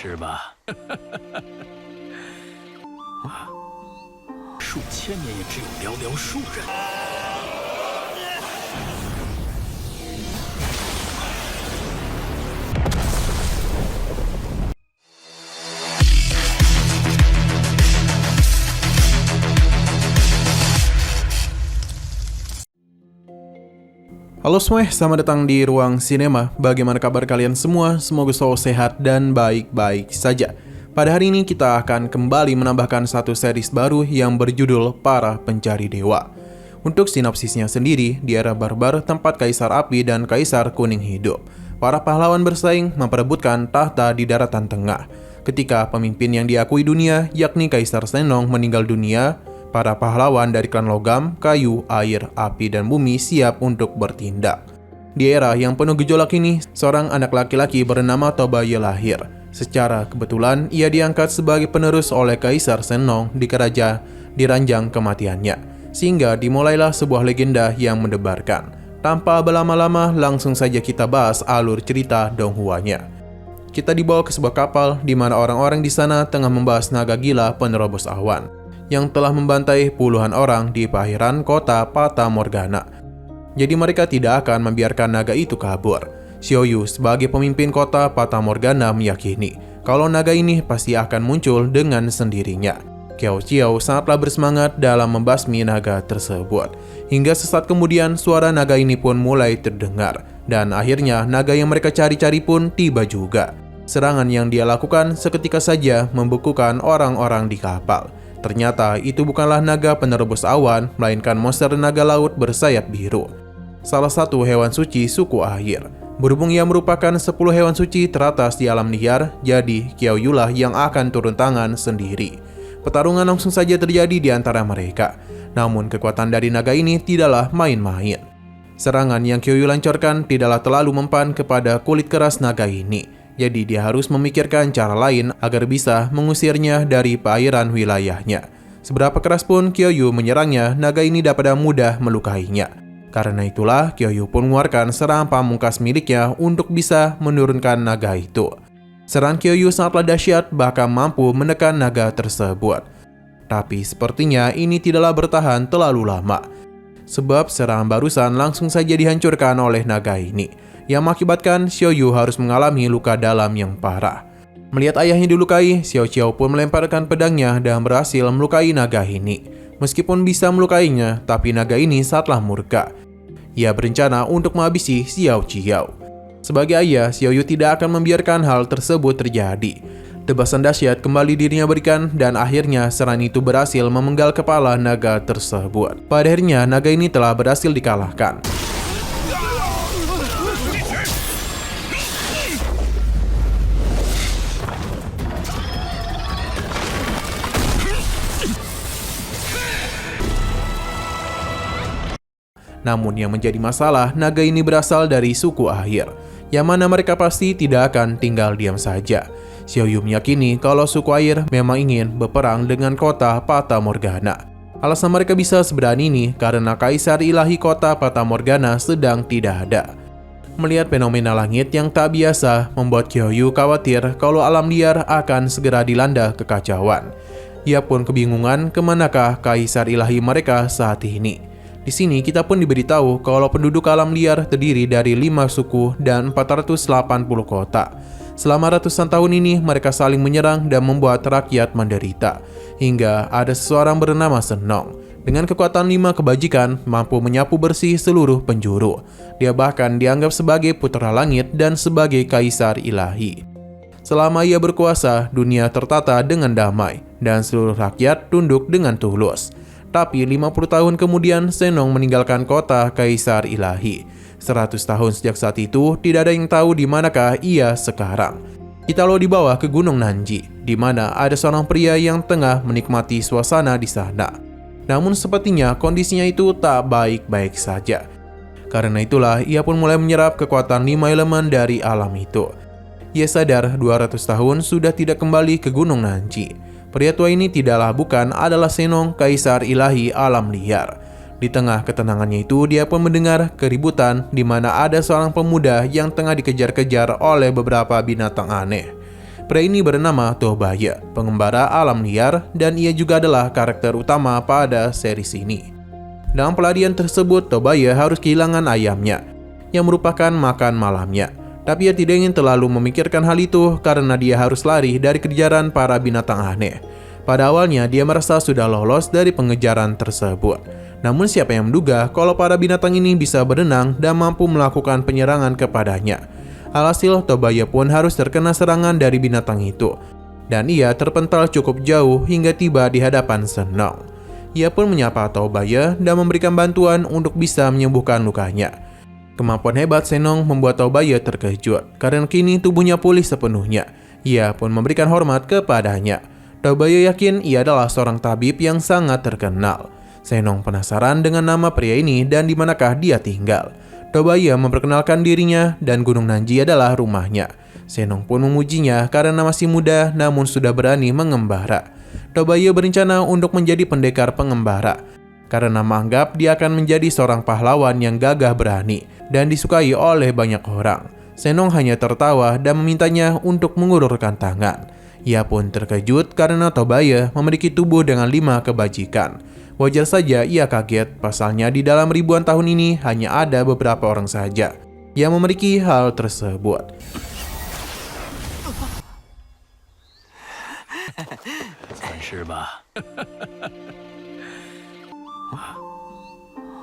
是吧？数千年也只有寥寥数人。Halo semua, selamat datang di Ruang Sinema. Bagaimana kabar kalian semua? Semoga selalu sehat dan baik-baik saja. Pada hari ini kita akan kembali menambahkan satu series baru yang berjudul Para Pencari Dewa. Untuk sinopsisnya sendiri, di era barbar tempat Kaisar Api dan Kaisar Kuning hidup, para pahlawan bersaing memperebutkan tahta di daratan tengah. Ketika pemimpin yang diakui dunia, yakni Kaisar Senong meninggal dunia, para pahlawan dari klan logam, kayu, air, api, dan bumi siap untuk bertindak. Di era yang penuh gejolak ini, seorang anak laki-laki bernama Tobaye lahir. Secara kebetulan, ia diangkat sebagai penerus oleh Kaisar Senong di ranjang kematiannya. Sehingga dimulailah sebuah legenda yang mendebarkan. Tanpa berlama-lama, langsung saja kita bahas alur cerita Donghuanya. Kita dibawa ke sebuah kapal di mana orang-orang di sana tengah membahas naga gila penerobos awan yang telah membantai puluhan orang di perairan kota Fata Morgana. Jadi mereka tidak akan membiarkan naga itu kabur. Xiaoyu sebagai pemimpin kota Fata Morgana meyakini kalau naga ini pasti akan muncul dengan sendirinya. Qiao Qiao sangatlah bersemangat dalam membasmi naga tersebut. Hingga sesaat kemudian suara naga ini pun mulai terdengar. Dan akhirnya naga yang mereka cari-cari pun tiba juga. Serangan yang dia lakukan seketika saja membekukan orang-orang di kapal. Ternyata itu bukanlah naga penerobos awan, melainkan monster naga laut bersayap biru. Salah satu hewan suci suku air. Berhubung ia merupakan 10 hewan suci teratas di alam liar, jadi Qiaoyu lah yang akan turun tangan sendiri. Pertarungan langsung saja terjadi di antara mereka. Namun kekuatan dari naga ini tidaklah main-main. Serangan yang Qiaoyu lancarkan tidaklah terlalu mempan kepada kulit keras naga ini. Jadi dia harus memikirkan cara lain agar bisa mengusirnya dari perairan wilayahnya. Seberapa keras pun Qiaoyu menyerangnya, naga ini dapat mudah melukainya. Karena itulah Qiaoyu pun mengeluarkan serangan pamungkas miliknya untuk bisa menurunkan naga itu. Serangan Qiaoyu sangatlah dahsyat, bahkan mampu menekan naga tersebut. Tapi sepertinya ini tidaklah bertahan terlalu lama. Sebab serangan barusan langsung saja dihancurkan oleh naga ini, yang mengakibatkan Xiaoyu harus mengalami luka dalam yang parah. Melihat ayahnya dilukai, Xiao Qiao pun melemparkan pedangnya dan berhasil melukai naga ini. Meskipun bisa melukainya, tapi naga ini sangatlah murka. Ia berencana untuk menghabisi Xiao Qiao. Sebagai ayah, Xiaoyu tidak akan membiarkan hal tersebut terjadi. Tebasan dahsyat kembali dirinya berikan dan akhirnya serangan itu berhasil memenggal kepala naga tersebut. Pada akhirnya naga ini telah berhasil dikalahkan. Namun yang menjadi masalah, naga ini berasal dari suku air, yang mana mereka pasti tidak akan tinggal diam saja. Xiaoyu meyakini kalau suku air memang ingin berperang dengan kota Fata Morgana. Alasan mereka bisa seberani ini karena Kaisar Ilahi kota Fata Morgana sedang tidak ada. Melihat fenomena langit yang tak biasa, membuat Xiaoyu khawatir kalau alam liar akan segera dilanda kekacauan. Ia pun kebingungan kemanakah Kaisar Ilahi mereka saat ini. Di sini kita pun diberitahu kalau penduduk alam liar terdiri dari 5 suku dan 480 kota. Selama ratusan tahun ini mereka saling menyerang dan membuat rakyat menderita. Hingga ada seseorang bernama Senong. Dengan kekuatan 5 kebajikan mampu menyapu bersih seluruh penjuru. Dia bahkan dianggap sebagai putra langit dan sebagai kaisar ilahi. Selama ia berkuasa, dunia tertata dengan damai dan seluruh rakyat tunduk dengan tulus. Tapi 50 tahun kemudian Senong meninggalkan kota Kaisar Ilahi. 100 tahun sejak saat itu tidak ada yang tahu di manakah ia sekarang. Kita lalu dibawa ke Gunung Nanji, di mana ada seorang pria yang tengah menikmati suasana di sana. Namun sepertinya kondisinya itu tak baik-baik saja. Karena itulah ia pun mulai menyerap kekuatan 5 elemen dari alam itu. Ia sadar 200 tahun sudah tidak kembali ke Gunung Nanji. Pria tua ini bukan adalah Senong, Kaisar Ilahi alam liar. Di tengah ketenangannya itu, dia pun mendengar keributan di mana ada seorang pemuda yang tengah dikejar-kejar oleh beberapa binatang aneh. Pria ini bernama Tobaya, pengembara alam liar, dan ia juga adalah karakter utama pada series ini. Dalam pelarian tersebut, Tobaya harus kehilangan ayamnya, yang merupakan makan malamnya. Tapi ia tidak ingin terlalu memikirkan hal itu karena dia harus lari dari kejaran para binatang aneh. Pada awalnya dia merasa sudah lolos dari pengejaran tersebut. Namun siapa yang menduga kalau para binatang ini bisa berenang dan mampu melakukan penyerangan kepadanya. Alhasil Tobaya pun harus terkena serangan dari binatang itu. Dan ia terpental cukup jauh hingga tiba di hadapan Senong. Ia pun menyapa Tobaya dan memberikan bantuan untuk bisa menyembuhkan lukanya. Kemampuan hebat Senong membuat Tobaya terkejut karena kini tubuhnya pulih sepenuhnya. Ia pun memberikan hormat kepadanya. Tobaya yakin ia adalah seorang tabib yang sangat terkenal. Senong penasaran dengan nama pria ini dan di manakah dia tinggal. Tobaya memperkenalkan dirinya dan Gunung Nanji adalah rumahnya. Senong pun memujinya karena masih muda namun sudah berani mengembara. Tobaya berencana untuk menjadi pendekar pengembara. Karena menganggap dia akan menjadi seorang pahlawan yang gagah berani dan disukai oleh banyak orang. Senong hanya tertawa dan memintanya untuk mengulurkan tangan. Ia pun terkejut karena Tobaya memiliki tubuh dengan 5 kebajikan. Wajar saja ia kaget, pasalnya di dalam ribuan tahun ini hanya ada beberapa orang saja yang memiliki hal tersebut. 算是吧。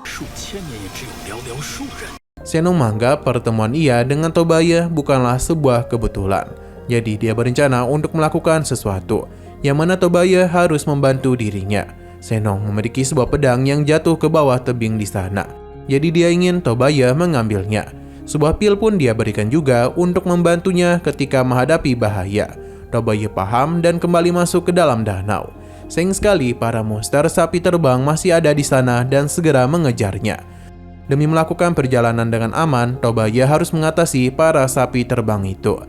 数千年也只有寥寥数人。 Senong menganggap pertemuan ia dengan Tobaya bukanlah sebuah kebetulan. Jadi dia berencana untuk melakukan sesuatu, yang mana Tobaya harus membantu dirinya. Senong memiliki sebuah pedang yang jatuh ke bawah tebing di sana. Jadi dia ingin Tobaya mengambilnya. Sebuah pil pun dia berikan juga untuk membantunya ketika menghadapi bahaya. Tobaya paham dan kembali masuk ke dalam danau. Sayang sekali para monster sapi terbang masih ada di sana dan segera mengejarnya. Demi melakukan perjalanan dengan aman, Tobaya harus mengatasi para sapi terbang itu.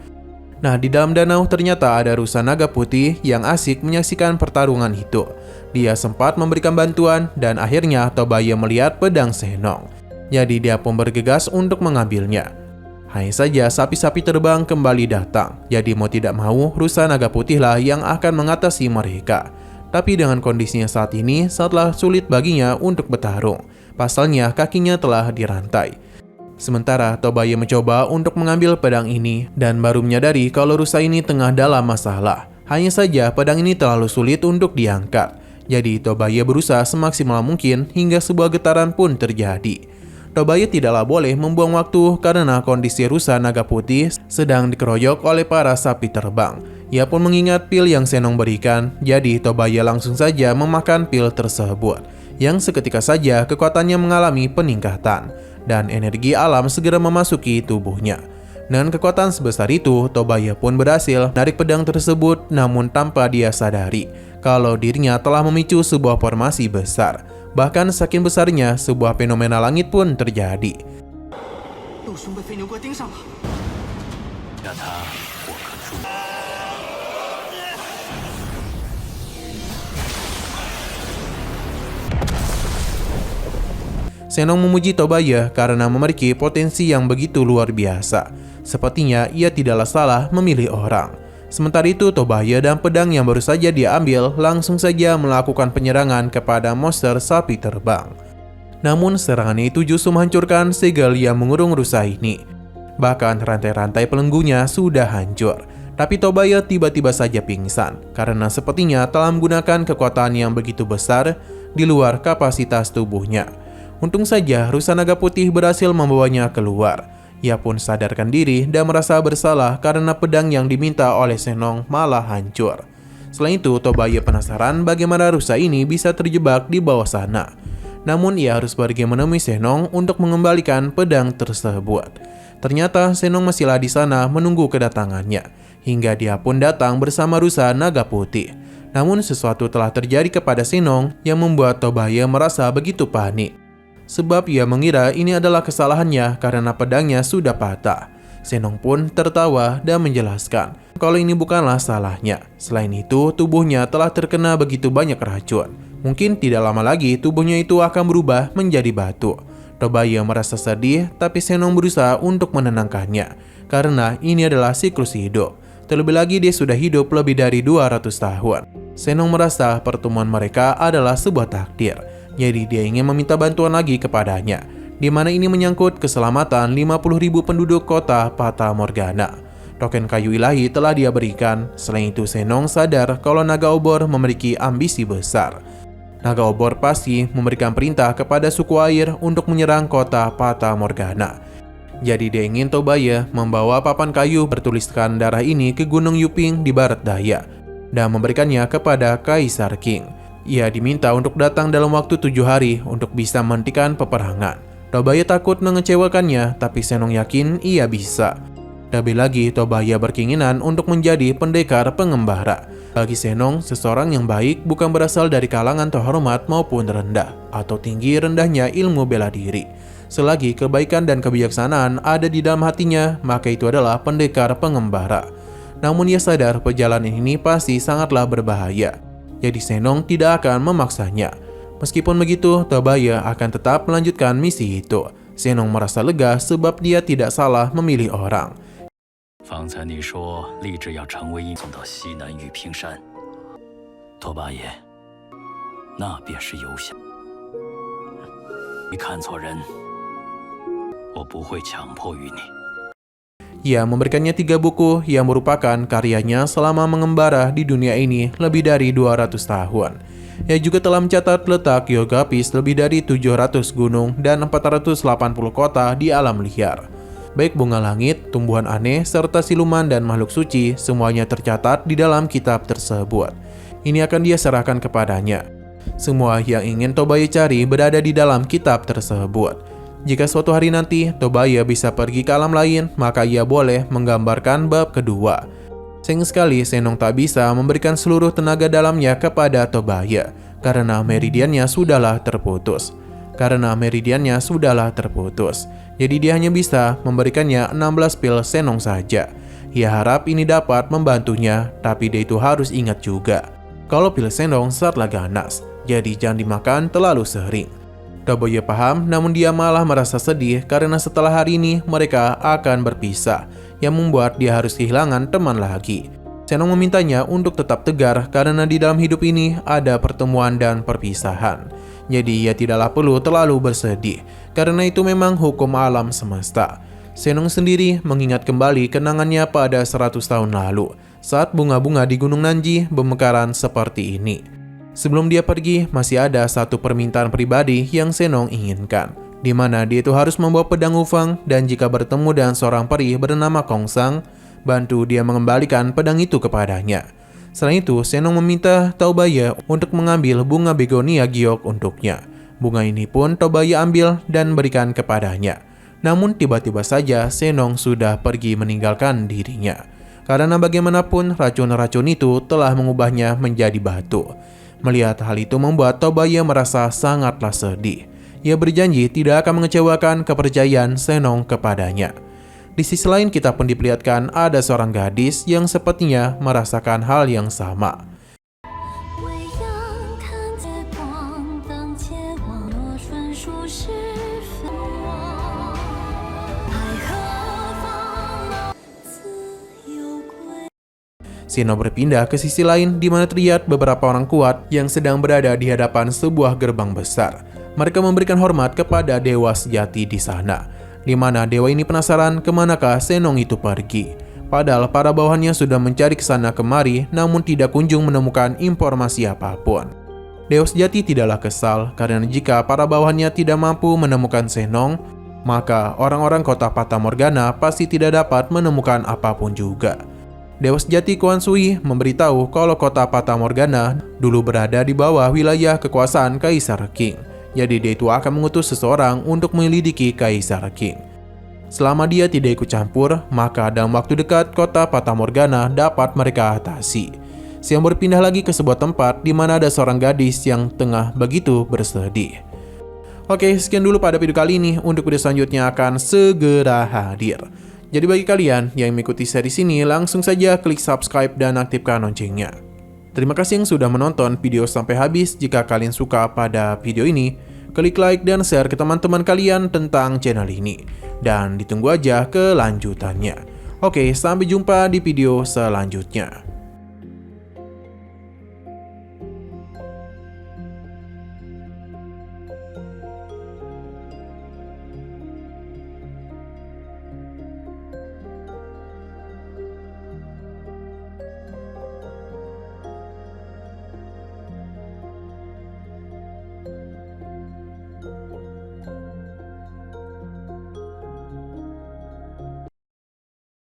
Nah, di dalam danau ternyata ada rusa naga putih yang asik menyaksikan pertarungan itu. Dia sempat memberikan bantuan dan akhirnya Tobaya melihat pedang Senong. Jadi dia pun bergegas untuk mengambilnya. Hanya saja sapi-sapi terbang kembali datang. Jadi mau tidak mau, rusa naga putihlah yang akan mengatasi mereka. Tapi dengan kondisinya saat ini, sangatlah sulit baginya untuk bertarung. Pasalnya kakinya telah dirantai. Sementara Tobaya mencoba untuk mengambil pedang ini dan baru menyadari kalau rusa ini tengah dalam masalah. Hanya saja pedang ini terlalu sulit untuk diangkat. Jadi Tobaya berusaha semaksimal mungkin hingga sebuah getaran pun terjadi. Tobaya tidaklah boleh membuang waktu karena kondisi rusa naga putih sedang dikeroyok oleh para sapi terbang. Ia pun mengingat pil yang Senong berikan, jadi Tobaya langsung saja memakan pil tersebut. Yang seketika saja kekuatannya mengalami peningkatan, dan energi alam segera memasuki tubuhnya. Dengan kekuatan sebesar itu, Tobaya pun berhasil menarik pedang tersebut, namun tanpa dia sadari kalau dirinya telah memicu sebuah formasi besar. Bahkan saking besarnya, sebuah fenomena langit pun terjadi. 陆兄被飞牛怪盯上了。 那他我可注。 Senong memuji Tobaya karena memiliki potensi yang begitu luar biasa. Sepertinya ia tidaklah salah memilih orang. Sementara itu Tobaya dan pedang yang baru saja dia ambil langsung saja melakukan penyerangan kepada monster sapi terbang. Namun serangannya itu justru menghancurkan segel yang mengurung rusa ini. Bahkan rantai-rantai pelenggunya sudah hancur. Tapi Tobaya tiba-tiba saja pingsan karena sepertinya telah menggunakan kekuatan yang begitu besar di luar kapasitas tubuhnya. Untung saja rusa naga putih berhasil membawanya keluar. Ia pun sadarkan diri dan merasa bersalah karena pedang yang diminta oleh Senong malah hancur. Selain itu, Tobaya penasaran bagaimana rusa ini bisa terjebak di bawah sana. Namun ia harus pergi menemui Senong untuk mengembalikan pedang tersebut. Ternyata Senong masihlah di sana menunggu kedatangannya, hingga dia pun datang bersama rusa naga putih. Namun sesuatu telah terjadi kepada Senong yang membuat Tobaya merasa begitu panik. Sebab ia mengira ini adalah kesalahannya karena pedangnya sudah patah. Senong pun tertawa dan menjelaskan kalau ini bukanlah salahnya. Selain itu, tubuhnya telah terkena begitu banyak racun. Mungkin tidak lama lagi tubuhnya itu akan berubah menjadi batu. Tobaya merasa sedih, tapi Senong berusaha untuk menenangkannya karena ini adalah siklus hidup. Terlebih lagi dia sudah hidup lebih dari 200 tahun. Senong merasa pertemuan mereka adalah sebuah takdir. Jadi dia ingin meminta bantuan lagi kepadanya, di mana ini menyangkut keselamatan 50.000 penduduk kota Fata Morgana. Token kayu ilahi telah dia berikan. Selain itu, Senong sadar kalau naga obor memiliki ambisi besar. Naga obor pasti memberikan perintah kepada suku air untuk menyerang kota Fata Morgana. Jadi dia ingin Tobaya membawa papan kayu bertuliskan darah ini ke Gunung Yuping di barat daya dan memberikannya kepada Kaisar King. Ia diminta untuk datang dalam waktu 7 hari untuk bisa menghentikan peperangan. Tobaya takut mengecewakannya, tapi Senong yakin ia bisa. Lebih lagi, Tobaya berkeinginan untuk menjadi pendekar pengembara. Bagi Senong, seseorang yang baik bukan berasal dari kalangan terhormat maupun rendah, atau tinggi rendahnya ilmu bela diri. Selagi kebaikan dan kebijaksanaan ada di dalam hatinya, maka itu adalah pendekar pengembara. Namun ia sadar perjalanan ini pasti sangatlah berbahaya. Jadi Senong tidak akan memaksanya. Meskipun begitu, Tobaya akan tetap melanjutkan misi itu. Senong merasa lega sebab dia tidak salah memilih orang. 方才你说立志要成为送到西南玉屏山，拓跋爷，那便是游侠。你看错人，我不会强迫于你。 Ia memberikannya 3 buku yang merupakan karyanya selama mengembara di dunia ini lebih dari 200 tahun. Ia juga telah mencatat letak geografis lebih dari 700 gunung dan 480 kota di alam liar. Baik bunga langit, tumbuhan aneh, serta siluman dan makhluk suci, semuanya tercatat di dalam kitab tersebut. Ini akan dia serahkan kepadanya. Semua yang ingin Tobaya cari berada di dalam kitab tersebut. Jika suatu hari nanti Tobaya bisa pergi ke alam lain, maka ia boleh menggambarkan bab kedua. Sayang sekali Senong tak bisa memberikan seluruh tenaga dalamnya kepada Tobaya, karena meridiannya sudahlah terputus. Jadi dia hanya bisa memberikannya 16 pil Senong saja. Ia harap ini dapat membantunya, tapi dia itu harus ingat juga kalau pil Senong sangatlah ganas, jadi jangan dimakan terlalu sering. Tobaya paham, namun dia malah merasa sedih karena setelah hari ini mereka akan berpisah, yang membuat dia harus kehilangan teman lagi. Senong memintanya untuk tetap tegar karena di dalam hidup ini ada pertemuan dan perpisahan. Jadi ia tidaklah perlu terlalu bersedih, karena itu memang hukum alam semesta. Senong sendiri mengingat kembali kenangannya pada 100 tahun lalu, saat bunga-bunga di Gunung Nanji bermekaran seperti ini. Sebelum dia pergi, masih ada satu permintaan pribadi yang Senong inginkan, di mana dia itu harus membawa pedang Ufang, dan jika bertemu dengan seorang peri bernama Kongsang, bantu dia mengembalikan pedang itu kepadanya. Selain itu, Senong meminta Tobaya untuk mengambil bunga begonia giok untuknya. Bunga ini pun Tobaya ambil dan berikan kepadanya. Namun tiba-tiba saja Senong sudah pergi meninggalkan dirinya. Karena bagaimanapun racun-racun itu telah mengubahnya menjadi batu. Melihat hal itu membuat Tobaya merasa sangatlah sedih. Ia berjanji tidak akan mengecewakan kepercayaan Senong kepadanya. Di sisi lain kita pun diperlihatkan ada seorang gadis yang sepertinya merasakan hal yang sama. Sino berpindah ke sisi lain di mana terlihat beberapa orang kuat yang sedang berada di hadapan sebuah gerbang besar. Mereka memberikan hormat kepada dewa sejati di sana, di mana dewa ini penasaran kemanakah Senong itu pergi. Padahal para bawahannya sudah mencari ke sana kemari, namun tidak kunjung menemukan informasi apapun. Dewa sejati tidaklah kesal, karena jika para bawahannya tidak mampu menemukan Senong, maka orang-orang kota Fata Morgana pasti tidak dapat menemukan apapun juga. Dewa sejati Quan Sui memberitahu kalau kota Fata Morgana dulu berada di bawah wilayah kekuasaan Kaisar King. Jadi dia itu akan mengutus seseorang untuk menyelidiki Kaisar King. Selama dia tidak ikut campur, maka dalam waktu dekat kota Fata Morgana dapat mereka atasi. Siang berpindah lagi ke sebuah tempat di mana ada seorang gadis yang tengah begitu bersedih. Oke, sekian dulu pada video kali ini. Untuk video selanjutnya akan segera hadir. Jadi bagi kalian yang mengikuti series ini, langsung saja klik subscribe dan aktifkan loncengnya. Terima kasih yang sudah menonton video sampai habis. Jika kalian suka pada video ini, klik like dan share ke teman-teman kalian tentang channel ini. Dan ditunggu aja kelanjutannya. Oke, sampai jumpa di video selanjutnya.